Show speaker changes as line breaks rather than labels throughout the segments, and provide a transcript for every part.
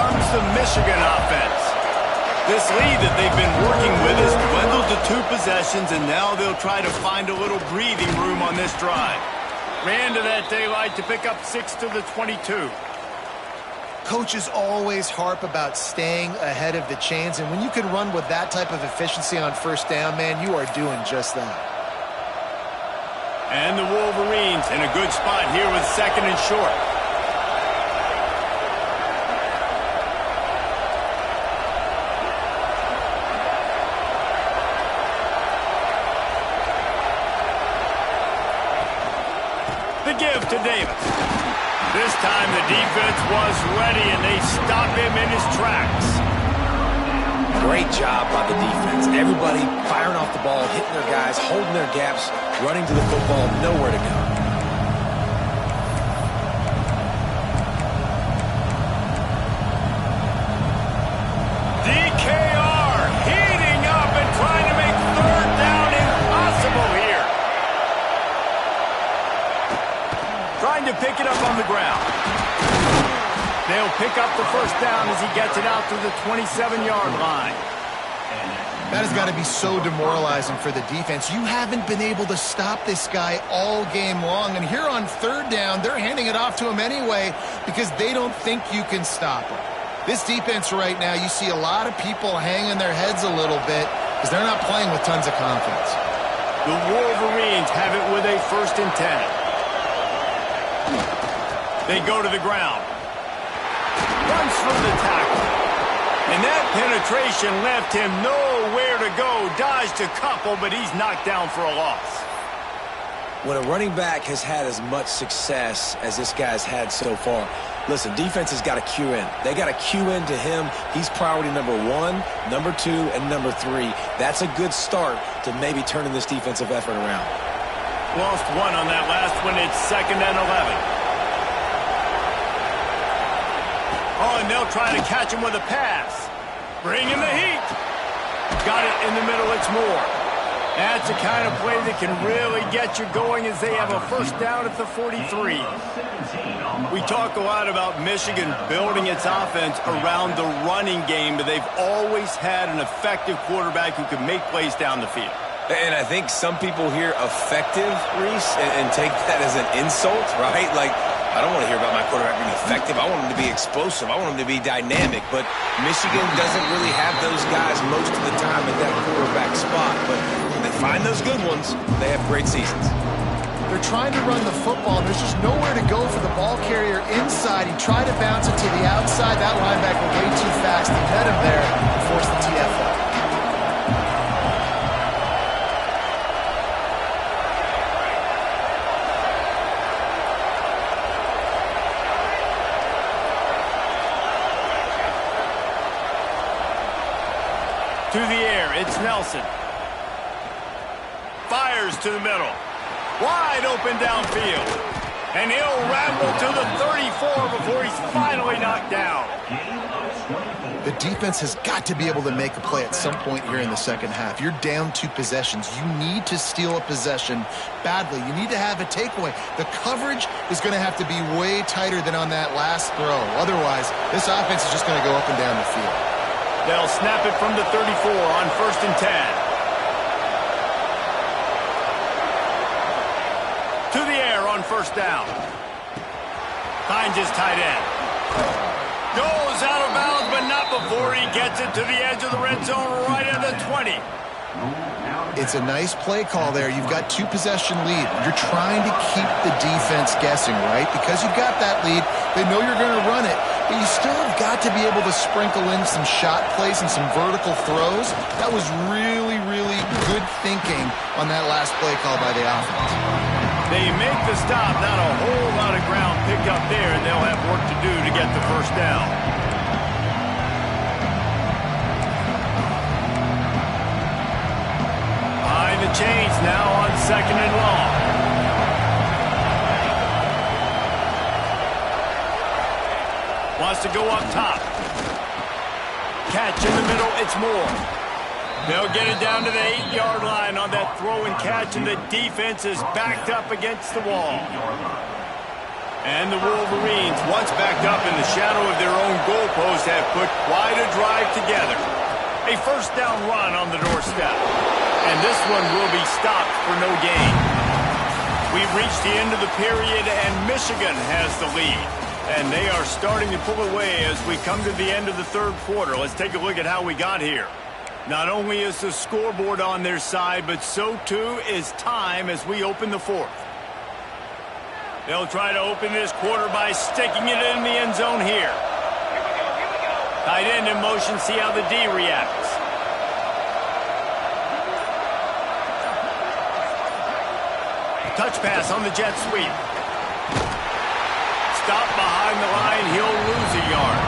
comes the Michigan offense. This lead that they've been working with has dwindled to 2 possessions, and now they'll try to find a little breathing room on this drive. Ran to that daylight to pick up 6 to the 22.
Coaches always harp about staying ahead of the chains, and when you can run with that type of efficiency on first down, man, you are doing just that.
And the Wolverines in a good spot here with 2nd and short. The give to Davis. This time the defense was ready, and they stop him in his tracks.
Great job by the defense. Everybody firing off the ball, hitting their guys, holding their gaps, running to the football, nowhere to go.
DKR heating up and trying to make 3rd down impossible here. Trying to pick it up on the ground. They'll pick up the 1st down as he gets it out to the 27-yard line.
That has got to be so demoralizing for the defense. You haven't been able to stop this guy all game long, and here on 3rd down, they're handing it off to him anyway because they don't think you can stop him. This defense right now, you see a lot of people hanging their heads a little bit because they're not playing with tons of confidence.
The Wolverines have it with a 1st and 10. They go to the ground. Runs through the tackle. And that penetration left him nowhere to go. Dodged a couple, but he's knocked down for a loss.
When a running back has had as much success as this guy's had so far, listen, defense has got to cue in. They got to cue in to him. He's priority number 1, number 2, and number 3. That's a good start to maybe turning this defensive effort around.
Lost 1 on that last one. It's 2nd and 11. Oh, and they'll try to catch him with a pass. Bring in the heat. Got it in the middle. It's Moore. That's the kind of play that can really get you going as they have a 1st down at the 43. We talk a lot about Michigan building its offense around the running game, but they've always had an effective quarterback who can make plays down the field.
And I think some people hear effective, Reese, and take that as an insult, right? Like, I don't want to hear about my quarterback being effective. I want him to be explosive. I want him to be dynamic. But Michigan doesn't really have those guys most of the time at that quarterback spot. But when they find those good ones, they have great seasons.
They're trying to run the football, and there's just nowhere to go for the ball carrier inside. He tried to bounce it to the outside. That linebacker way too fast. He met him there and forced the TFL.
To the air, it's Nelson. Fires to the middle. Wide open downfield. And he'll ramble to the 34 before he's finally knocked down.
The defense has got to be able to make a play at some point here in the 2nd half. You're down 2 possessions. You need to steal a possession badly. You need to have a takeaway. The coverage is going to have to be way tighter than on that last throw. Otherwise, this offense is just going to go up and down the field.
They'll snap it from the 34 on 1st and 10. To the air on 1st down. Finds his tight end. Goes out of bounds, but not before he gets it to the edge of the red zone right at the 20.
It's a nice play call there. You've got 2 possession lead. You're trying to keep the defense guessing, right? Because you've got that lead, they know you're going to run it, but you still have got to be able to sprinkle in some shot plays and some vertical throws. That was really, really good thinking on that last play call by the offense.
They make the stop, not a whole lot of ground picked up there, and they'll have work to do to get the 1st down. Behind the chains now on 2nd and long. Wants to go up top. Catch in the middle, it's Moore. They'll get it down to the 8-yard line on that throw and catch, and the defense is backed up against the wall. And the Wolverines, once backed up in the shadow of their own goalpost, have put quite a drive together. A first down run on the doorstep. And this one will be stopped for no gain. We've reached the end of the period, and Michigan has the lead. And they are starting to pull away as we come to the end of the third quarter. Let's take a look at how we got here. Not only is the scoreboard on their side, but so too is time as we open the fourth. They'll try to open this quarter by sticking it in the end zone here. Tight end in motion, see how the D reacts. Touch pass on the jet sweep. Stop behind the line, he'll lose a yard.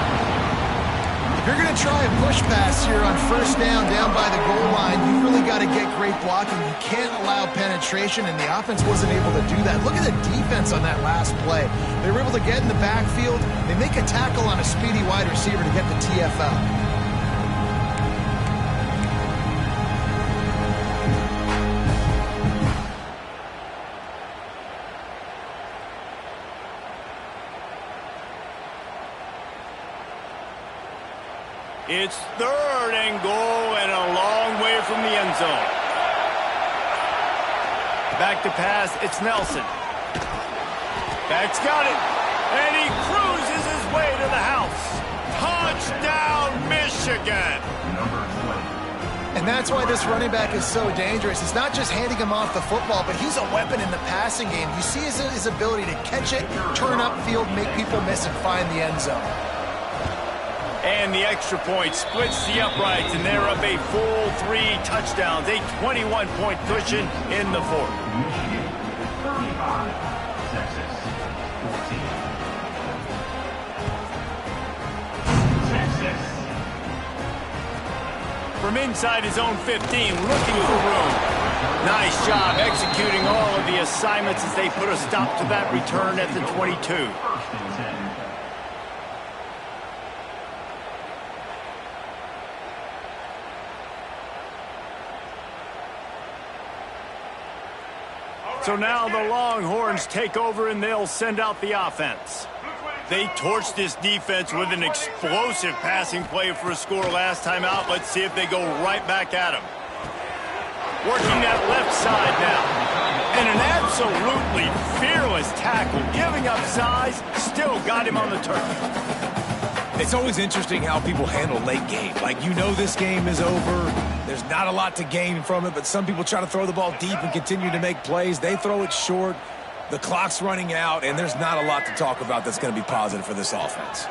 If you're going to try a push pass here on first down by the goal line, you really got to get great blocking. You can't allow penetration, and the offense wasn't able to do that. Look at the defense on that last play. They were able to get in the backfield. They make a tackle on a speedy wide receiver to get the TFL.
It's third and goal and a long way from the end zone. Back to pass, it's Nelson. Back's got it, and he cruises his way to the house. Touchdown, Michigan!
And that's why this running back is so dangerous. It's not just handing him off the football, but he's a weapon in the passing game. You see his ability to catch it, turn upfield, make people miss, and find the end zone.
And the extra point splits the uprights, and they're up a full 3 touchdowns, a 21-point cushion in the fourth.
Michigan 35, Texas 14. Texas.
From inside his own 15, looking for room. Nice job executing all of the assignments as they put a stop to that return at the 22.
First and 10.
So now the Longhorns take over, and they'll send out the offense. They torched this defense with an explosive passing play for a score last time out. Let's see if they go right back at him. Working that left side now. And an absolutely fearless tackle. Giving up size, still got him on the turf.
It's always interesting how people handle late game. Like, you know this game is over. There's not a lot to gain from it, but some people try to throw the ball deep and continue to make plays. They throw it short. The clock's running out, and there's not a lot to talk about that's going to be positive for this offense.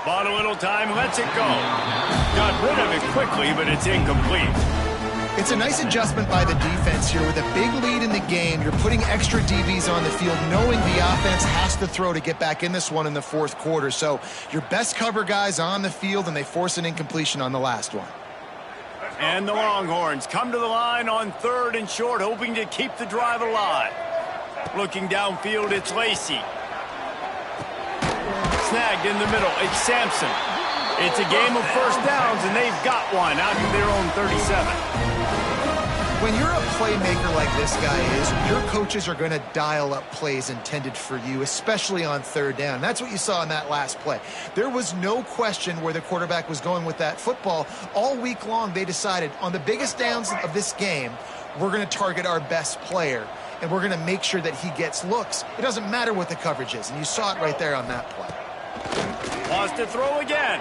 Bought a little time, lets it go. Got rid of it quickly, but it's incomplete.
It's a nice adjustment by the defense here. With a big lead in the game, you're putting extra DBs on the field, knowing the offense has to throw to get back in this one in the fourth quarter. So your best cover guys on the field, and they force an incompletion on the last one.
And the Longhorns come to the line on third and short, hoping to keep the drive alive. Looking downfield, it's Lacey. Snagged in the middle, it's Sampson. It's a game of first downs, and they've got one out of their own 37.
When you're a playmaker like this guy is, your coaches are going to dial up plays intended for you, especially on third down. That's what you saw in that last play. There was no question where the quarterback was going with that football. All week long, they decided on the biggest downs of this game, we're going to target our best player, and we're going to make sure that he gets looks. It doesn't matter what the coverage is, and you saw it right there on that play.
Wants to throw again.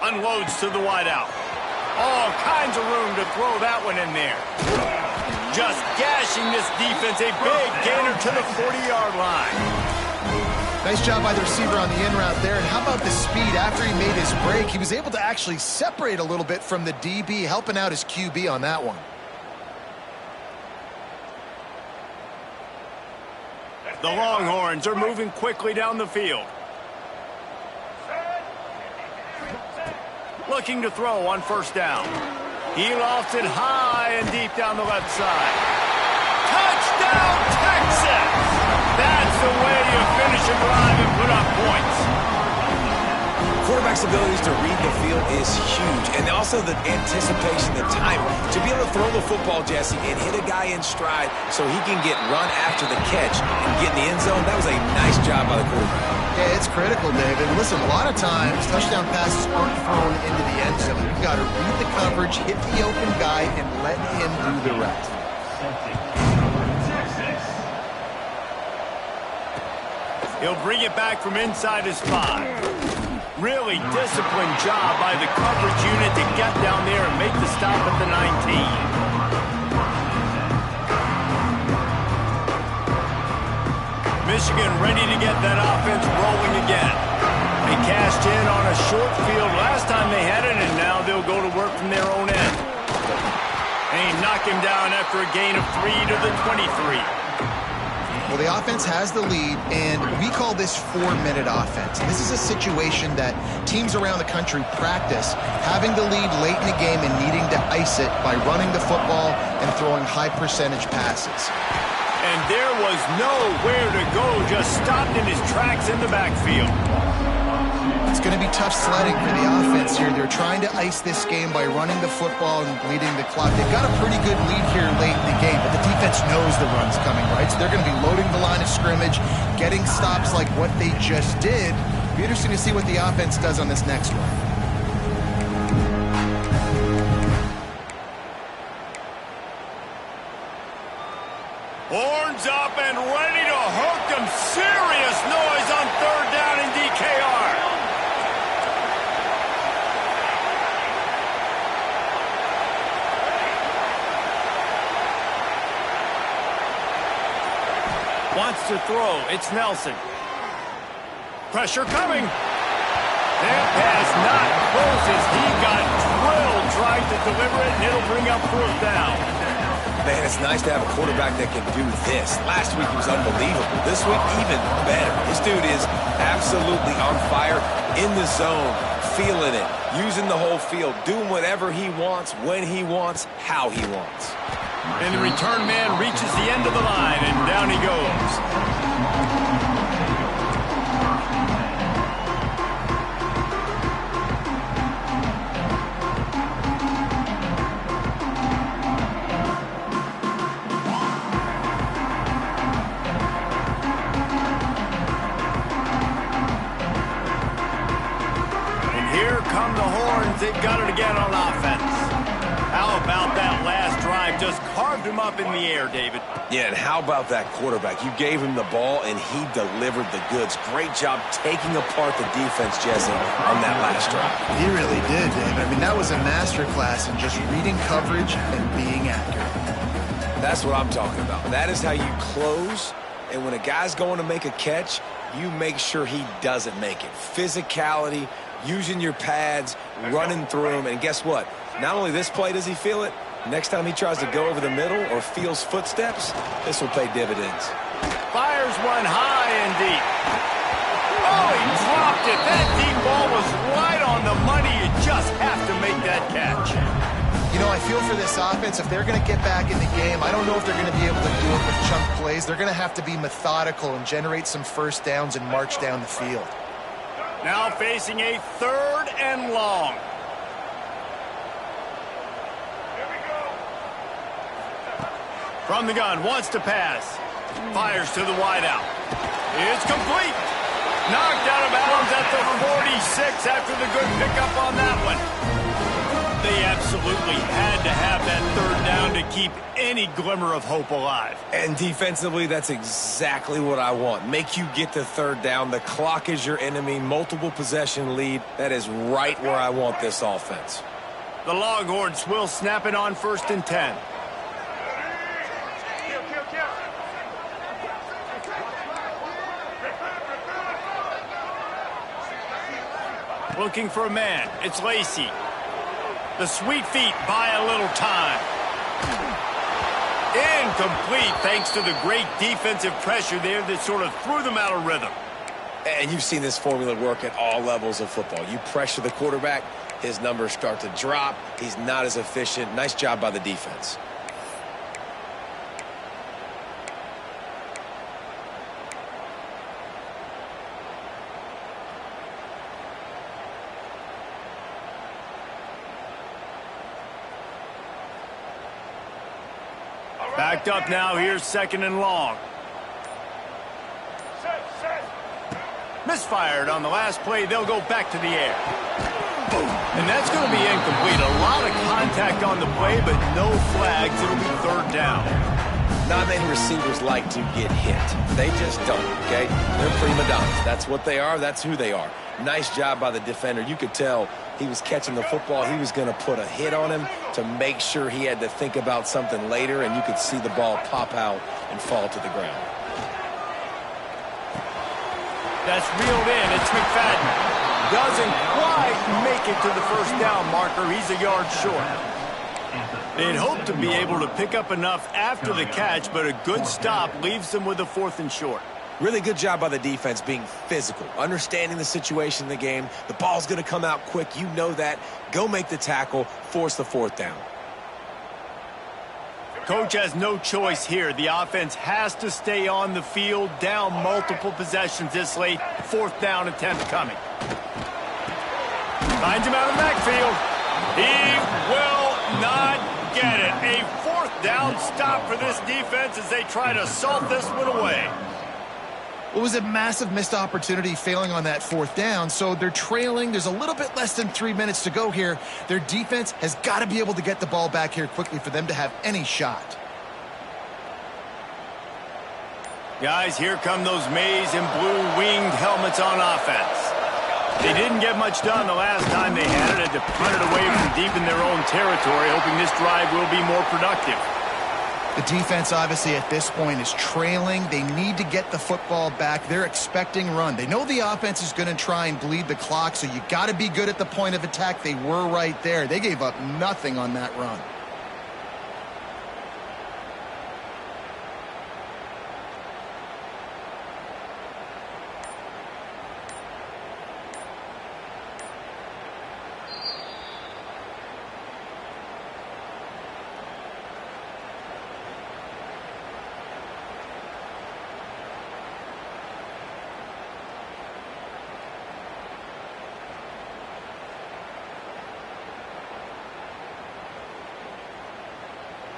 Unloads to the wideout. All kinds of room to throw that one in there. Just gashing this defense. A big gainer to the 40-yard line.
Nice job by the receiver on the in route there. And how about the speed after he made his break? He was able to actually separate a little bit from the DB, helping out his QB on that one.
The Longhorns are moving quickly down the field. Looking to throw on first down. He lofts it high and deep down the left side. Touchdown, Texas! That's the way you finish a drive and put up points.
Quarterback's abilities to read the field is huge, and also the anticipation, the time. To be able to throw the football, Jesse, and hit a guy in stride so he can get run after the catch and get in the end zone, that was a nice job by the quarterback.
Yeah, it's critical, David. Listen, a lot of times touchdown passes aren't thrown into the end zone. You've got to read the coverage, hit the open guy, and let him do the rest.
He'll bring it back from inside his 5. Really disciplined job by the coverage unit to get down there and make the stop at the 19. Michigan ready to get that offense rolling again. They cashed in on a short field last time they had it, and now they'll go to work from their own end. And he knocked him down after a gain of 3 to the 23.
Well, the offense has the lead, and we call this 4-minute offense. This is a situation that teams around the country practice, having the lead late in the game and needing to ice it by running the football and throwing high-percentage passes.
And there was nowhere to go, just stopped in his tracks in the backfield.
It's going to be tough sledding for the offense here. They're trying to ice this game by running the football and bleeding the clock. They've got a pretty good lead here late in the game, but the defense knows the run's coming, right? So they're going to be loading the line of scrimmage, getting stops like what they just did. It'll be interesting to see what the offense does on this next one.
Horns up and ready to hook them. Serious noise on 3rd down in DKR. Wants to throw. It's Nelson. Pressure coming. That pass not closes. He got drilled trying to deliver it, and it'll bring up 4th down.
Man, it's nice to have a quarterback that can do this. Last week he was unbelievable. This week, even better. This dude is absolutely on fire, in the zone, feeling it, using the whole field, doing whatever he wants, when he wants, how he wants.
And the return man reaches the end of the line, and down he goes. They've got it again on offense. How about that last drive? Just carved him up in the air, David.
Yeah, and how about that quarterback? You gave him the ball, and he delivered the goods. Great job taking apart the defense, Jesse, on that last drive.
He really did, David. I mean, that was a masterclass in just reading coverage and being accurate.
That's what I'm talking about. That is how you close, and when a guy's going to make a catch, you make sure he doesn't make it. Physicality, using your pads, running through them, and guess what? Not only this play does he feel it, next time he tries to go over the middle or feels footsteps, this will pay dividends.
Fires one high and deep. Oh, he dropped it. That deep ball was right on the money. You just have to make that catch.
You know, I feel for this offense, if they're going to get back in the game, I don't know if they're going to be able to do it with chunk plays. They're going to have to be methodical and generate some first downs and march down the field.
Now facing a 3rd and long. From the gun, wants to pass. Fires to the wideout. It's complete. Knocked out of bounds at the 46 after the good pickup on that one. They absolutely had to have that 3rd down to keep any glimmer of hope alive.
And defensively, that's exactly what I want. Make you get the 3rd down. The clock is your enemy. Multiple possession lead. That is right where I want this offense.
The Longhorns will snap it on 1st and 10. Looking for a man. It's Lacey. The sweet feet buy a little time. Incomplete thanks to the great defensive pressure there that sort of threw them out of rhythm.
And you've seen this formula work at all levels of football. You pressure the quarterback, his numbers start to drop. He's not as efficient. Nice job by the defense.
Backed up now, here's 2nd and long. Misfired on the last play. They'll go back to the air. And that's going to be incomplete. A lot of contact on the play, but no flags. It'll be third down.
Not many receivers like to get hit. They just don't, okay? They're prima donnas. That's what they are. That's who they are. Nice job by the defender. You could tell he was catching the football. He was going to put a hit on him to make sure he had to think about something later, and you could see the ball pop out and fall to the ground.
That's reeled in. It's McFadden. Doesn't quite make it to the first down marker. He's a yard short. They'd hoped to be able to pick up enough after the catch, but a good stop leaves them with a 4th and short.
Really good job by the defense being physical, understanding the situation in the game. The ball's going to come out quick. You know that. Go make the tackle, force the 4th down.
Coach has no choice here. The offense has to stay on the field, down multiple possessions this late. 4th down attempt coming. Finds him out of the backfield. He will not get it. A 4th down stop for this defense as they try to salt this one away.
It was a massive missed opportunity failing on that 4th down, so they're trailing. There's a little bit less than 3 minutes to go here. Their defense has got to be able to get the ball back here quickly for them to have any shot.
Guys, here come those maize and blue winged helmets on offense. They didn't get much done the last time they had it. Had to punt it away from deep in their own territory, hoping this drive will be more productive.
The defense, obviously, at this point is trailing. They need to get the football back. They're expecting run. They know the offense is going to try and bleed the clock, so you got to be good at the point of attack. They were right there. They gave up nothing on that run.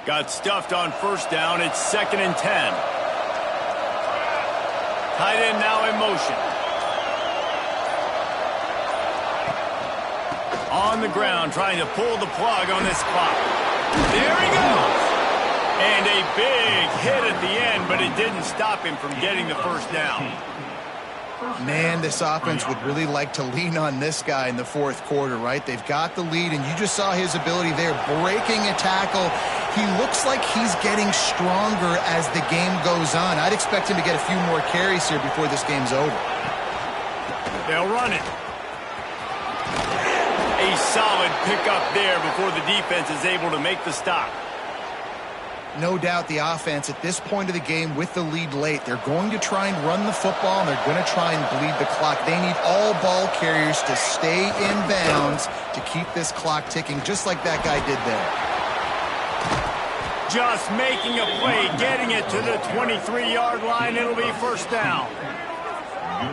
Got stuffed on 1st down. It's 2nd and 10. Tight end now in motion. On the ground, trying to pull the plug on this clock. There he goes. And a big hit at the end, but it didn't stop him from getting the 1st down.
Man, this offense would really like to lean on this guy in the 4th quarter, right? They've got the lead, and you just saw his ability there, breaking a tackle. He looks like he's getting stronger as the game goes on. I'd expect him to get a few more carries here before this game's over.
They'll run it. A solid pickup there before the defense is able to make the stop.
No doubt the offense at this point of the game with the lead late, they're going to try and run the football, and they're going to try and bleed the clock. They need all ball carriers to stay in bounds to keep this clock ticking, just like that guy did there.
Just making a play, getting it to the 23-yard line. It'll be 1st down.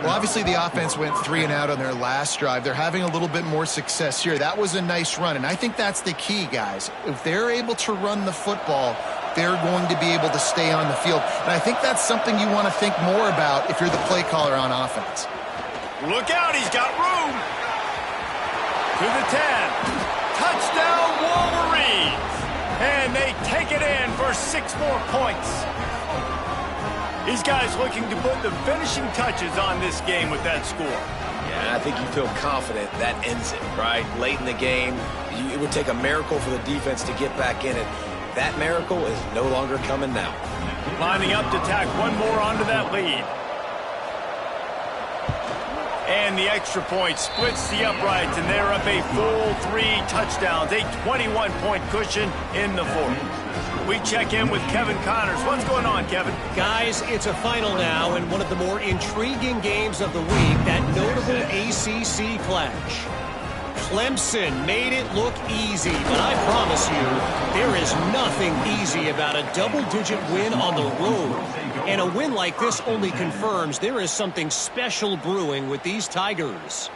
Well, obviously the offense went 3 and out on their last drive. They're having a little bit more success here. That was a nice run, and I think that's the key, guys. If they're able to run the football, they're going to be able to stay on the field. And I think that's something you want to think more about if you're the play caller on offense.
Look out, he's got room. To the 10. Touchdown, Wolverines. And they take it in for 6 more points. These guys looking to put the finishing touches on this game with that score.
Yeah, I think you feel confident that ends it, right? Late in the game, it would take a miracle for the defense to get back in it. That miracle is no longer coming now.
Lining up to tack one more onto that lead. And the extra point splits the uprights, and they're up a full 3 touchdowns, a 21-point cushion in the 4th. We check in with Kevin Connors. What's going on, Kevin?
Guys, it's a final now, and one of the more intriguing games of the week, that notable ACC clash. Clemson made it look easy, but I promise you, there is nothing easy about a double-digit win on the road. And a win like this only confirms there is something special brewing with these Tigers.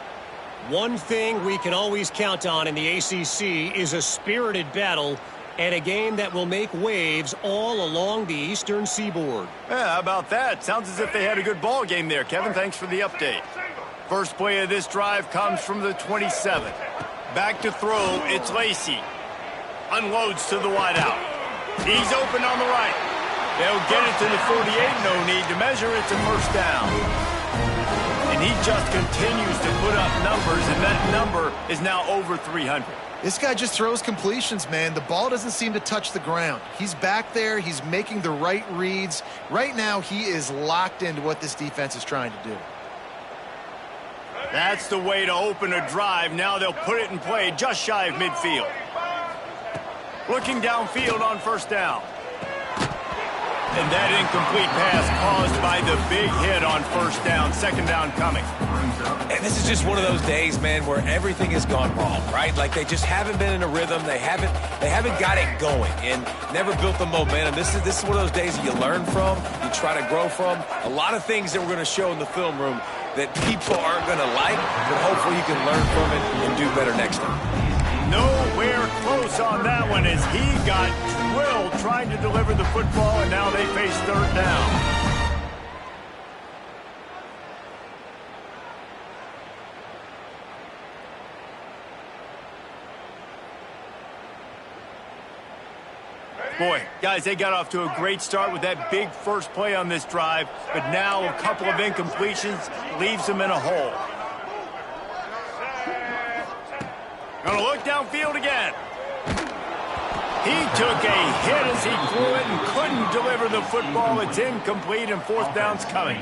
One thing we can always count on in the ACC is a spirited battle and a game that will make waves all along the Eastern Seaboard.
Yeah, how about that? Sounds as if they had a good ball game there. Kevin, thanks for the update. First play of this drive comes from the 27. Back to throw, it's Lacy. Unloads to the wideout. He's open on the right. They'll get it to the 48, no need to measure. It's a first down. And he just continues to put up numbers, and that number is now over 300.
This guy just throws completions, man. The ball doesn't seem to touch the ground. He's back there. He's making the right reads. Right now, he is locked into what this defense is trying to do.
That's the way to open a drive. Now they'll put it in play just shy of midfield. Looking downfield on first down. And that incomplete pass caused by the big hit on first down. Second down coming.
And this is just one of those days, man, where everything has gone wrong, right? Like they just haven't been in a rhythm. They haven't got it going and never built the momentum. This is one of those days that you learn from, you try to grow from. A lot of things that we're going to show in the film room that people aren't going to like, but hopefully you can learn from it and do better next time.
Nowhere close on that one as he got drilled trying to deliver the football, and now they face third down. Boy, guys, they got off to a great start with that big first play on this drive, but now a couple of incompletions leaves them in a hole. Gonna look downfield again. He took a hit as he threw it and couldn't deliver the football. It's incomplete, and fourth down's coming.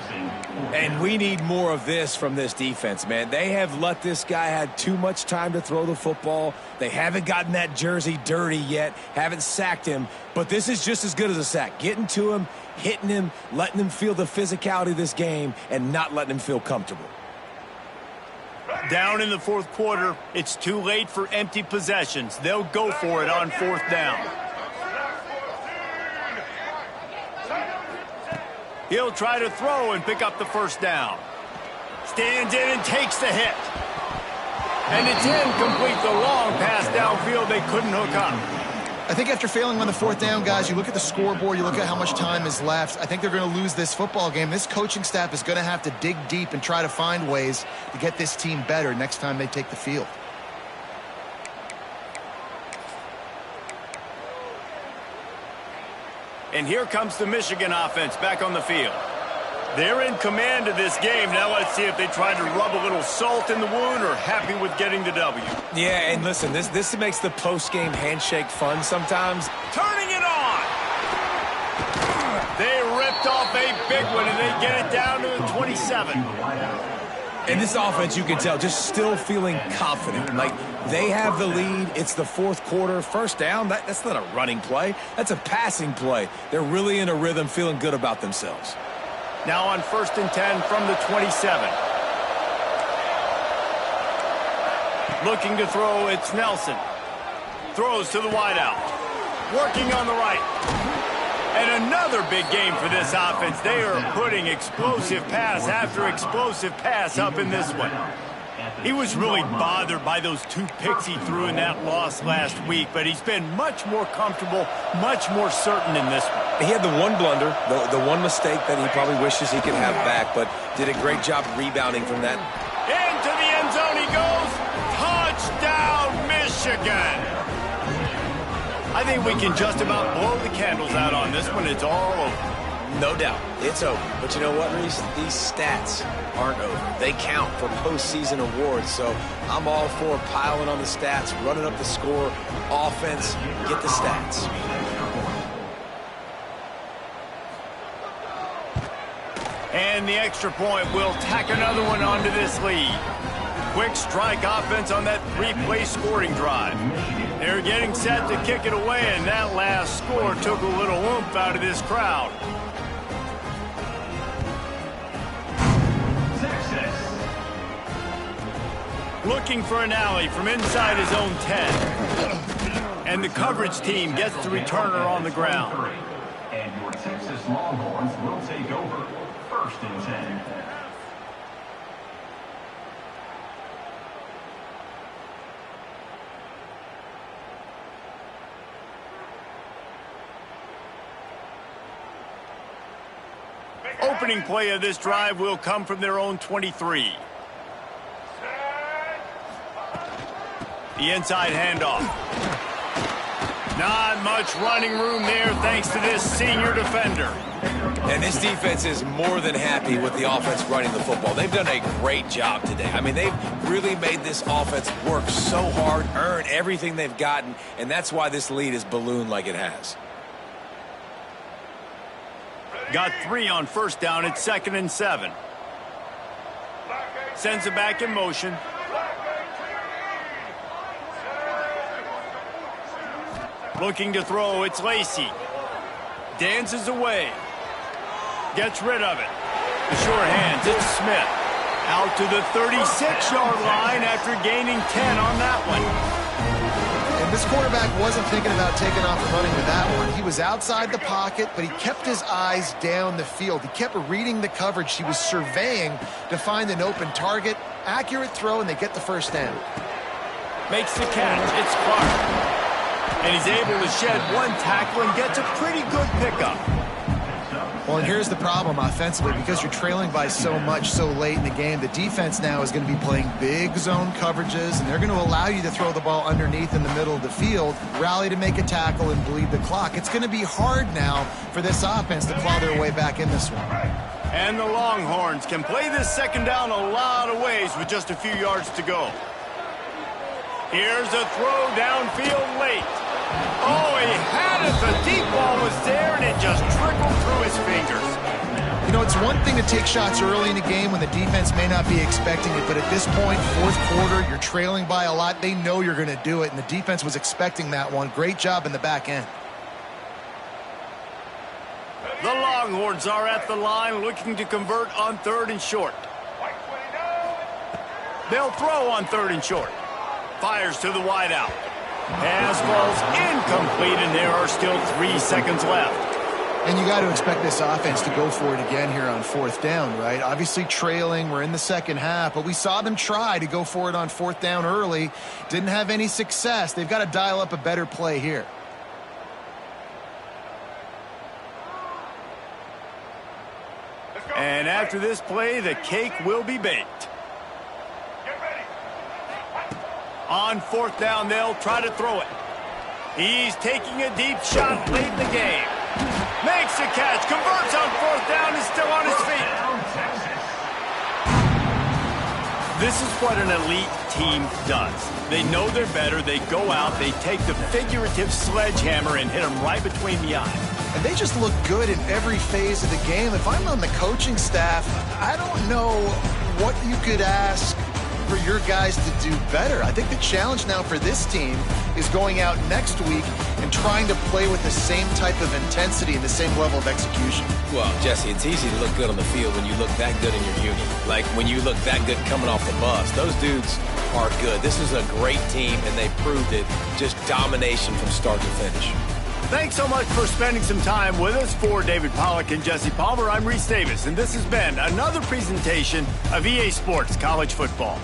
And we need more of this from this defense, man. They have let this guy have too much time to throw the football. They haven't gotten that jersey dirty yet, haven't sacked him. But this is just as good as a sack. Getting to him, hitting him, letting him feel the physicality of this game, and not letting him feel comfortable.
Down in the fourth quarter, it's too late for empty possessions. They'll go for it on fourth down. He'll try to throw and pick up the first down. Stands in and takes the hit. And it's incomplete. The long pass downfield they couldn't hook up.
I think after failing on the fourth down, guys, you look at the scoreboard, you look at how much time is left. I think they're going to lose this football game. This coaching staff is going to have to dig deep and try to find ways to get this team better next time they take the field.
And here comes the Michigan offense back on the field. They're in command of this game. Now let's see if they try to rub a little salt in the wound or happy with getting the W.
Yeah, and listen, this makes the post-game handshake fun sometimes.
Turning it on! They ripped off a big one, and they get it down to the 27.
And this offense, you can tell, just still feeling confident. Like, they have the lead. It's the fourth quarter. First down, that's not a running play. That's a passing play. They're really in a rhythm, feeling good about themselves.
Now on 1st and 10 from the 27. Looking to throw, it's Nelson. Throws to the wideout. Working on the right. And another big game for this offense. They are putting explosive pass after explosive pass up in this one. He was really bothered by those two picks he threw in that loss last week, but he's been much more comfortable, much more certain in this one.
He had the one blunder, the one mistake that he probably wishes he could have back, but did a great job rebounding from that.
Into the end zone he goes. Touchdown, Michigan. I think we can just about blow the candles out on this one. It's all over.
No doubt, it's over. But you know what, Reese? These stats aren't over. They count for postseason awards, so I'm all for piling on the stats, running up the score, offense, get the stats.
And the extra point will tack another one onto this lead. Quick strike offense on that three-play scoring drive. They're getting set to kick it away, and that last score took a little oomph out of this crowd. Looking for an alley from inside his own 10. And the coverage team gets the returner on the ground.
And your Texas Longhorns will take over. 1st and 10.
Opening play of this drive will come from their own 23. The inside handoff. Not much running room there thanks to this senior defender.
And this defense is more than happy with the offense running the football. They've done a great job today. I mean, they've really made this offense work so hard, earn everything they've gotten, and that's why this lead is ballooned like it has.
Got 3 on first down. It's 2nd and 7. Sends it back in motion. Looking to throw, it's Lacey. Dances away. Gets rid of it. The short hands, it's Smith. Out to the 36-yard line after gaining 10 on that one.
And this quarterback wasn't thinking about taking off and running with that one. He was outside the pocket, but he kept his eyes down the field. He kept reading the coverage. He was surveying to find an open target. Accurate throw, and they get the first down.
Makes the catch. It's Clark. And he's able to shed one tackle and gets a pretty good pickup.
Well, and here's the problem offensively. Because you're trailing by so much so late in the game, the defense now is going to be playing big zone coverages, and they're going to allow you to throw the ball underneath in the middle of the field, rally to make a tackle, and bleed the clock. It's going to be hard now for this offense to claw their way back in this one.
And the Longhorns can play this second down a lot of ways with just a few yards to go. Here's a throw downfield late. Oh, he had it. The deep ball was there, and it just trickled through his fingers.
You know, it's one thing to take shots early in a game when the defense may not be expecting it, but at this point, fourth quarter, you're trailing by a lot. They know you're going to do it, and the defense was expecting that one. Great job in the back end.
The Longhorns are at the line looking to convert on 3rd and short. They'll throw on 3rd and short. Fires to the wideout. Pass falls incomplete, and there are still 3 seconds left.
And you got to expect this offense to go for it again here on 4th down, right? Obviously trailing, we're in the second half, but we saw them try to go for it on 4th down early. Didn't have any success. They've got to dial up a better play here.
And after this play, the cake will be baked. On 4th down, they'll try to throw it. He's taking a deep shot late in the game. Makes a catch, converts on 4th down, is still on his feet. This is what an elite team does. They know they're better, they go out, they take the figurative sledgehammer and hit them right between the eyes.
And they just look good in every phase of the game. If I'm on the coaching staff, I don't know what you could ask for your guys to do better. I think the challenge now for this team is going out next week and trying to play with the same type of intensity and the same level of execution.
Well, Jesse, it's easy to look good on the field when you look that good in your uni. Like when you look that good coming off the bus. Those dudes are good. This is a great team, and they proved it. Just domination from start to finish.
Thanks so much for spending some time with us. For David Pollack and Jesse Palmer, I'm Reese Davis, and this has been another presentation of EA Sports College Football.